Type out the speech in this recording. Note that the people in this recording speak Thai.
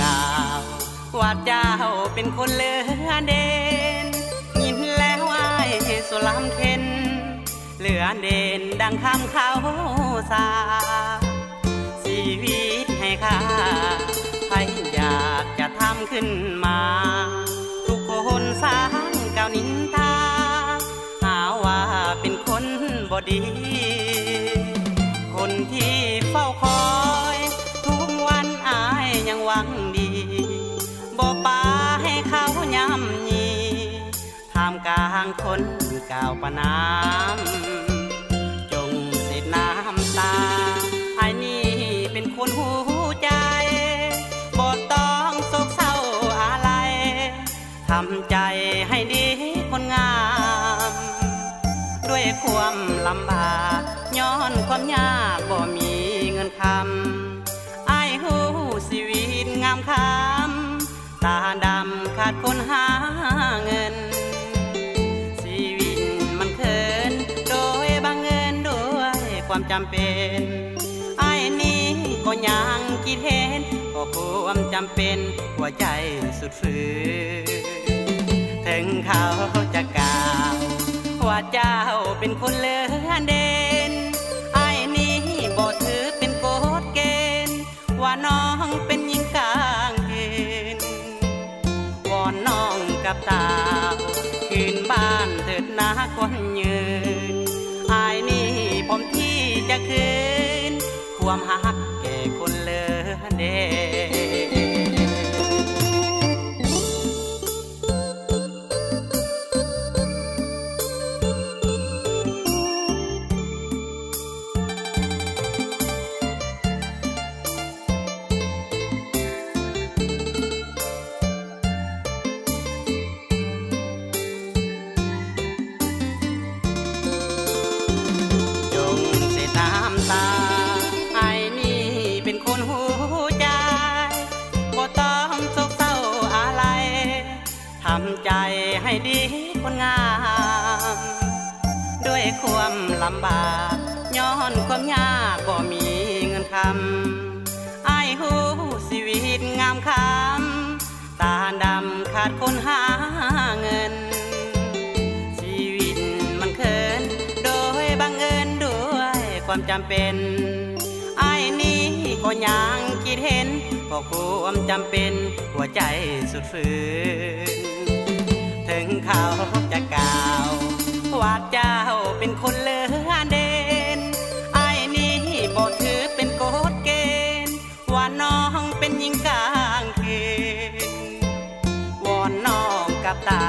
กล่าวว่าเจ้าเป็นคนเหลือเด่นยินแล้วไอ้สุลำเค็นเหลือเด่นดังคำเขาสาชีวิตให้ข้าใครอยากจะทำขึ้นมาทุกคนสร้างเก่านินทาหาว่าเป็นคนบ่ดีคนที่เฝ้าคอยทุกวันอายยังหวังดีบ่ปาให้เขาย้ำยีท่ามกลางคนก่าวประนามจงเสียน้ำตาไอ้นี่เป็นคนหูใจบ่ต้องโศกเศร้าอะไรทำใจให้ดีคนงามด้วยความลำบากย้อนความยากบ่มีเงินคำไอ้หูชีวิตงามคำตาดำขาดคนหาเงินชีวิตมันเขินโดยบังเอิญด้วยความจำเป็นไอ้นี้ก็ยังคิดเห็นก็ความจำเป็นหัวใจสุดฝืนถึงเขาจะกล่าวว่าเจ้าเป็นคนเหลือเด่นไอ้นี้บ่ถือเป็นกฎเกณฑ์ว่าน้องเป็นหญิงกลางเกณฑ์วอนน้องกับตาคืนบ้านเถิดนาคนยืนไอ้นี้ผมที่จะคืนความหักแก่คนเหลือเด่นตาไอ้นี่เป็นคนหูใจบ่ต้องโศกเศร้าอะไรทำใจให้ดีคนงามด้วยความลำบากย้อนความยากบ่มีเงินคำไอ้หูชีวิตงามคำตาดำขาดคนหาเงินชีวิตมันเขินโดยบังเอิญด้วยความจำเป็นไอ้นี้ก็ยังคิดเห็นก็ความจำเป็นหัวใจสุดฝืนถึงเขาจะกล่าวว่าเจ้าเป็นคนเหลือเด่นไอ้นี้บ่ถือเป็นกฎเกณฑ์ว่าน้องเป็นหญิงกลางเกณฑ์วอนน้องกับตา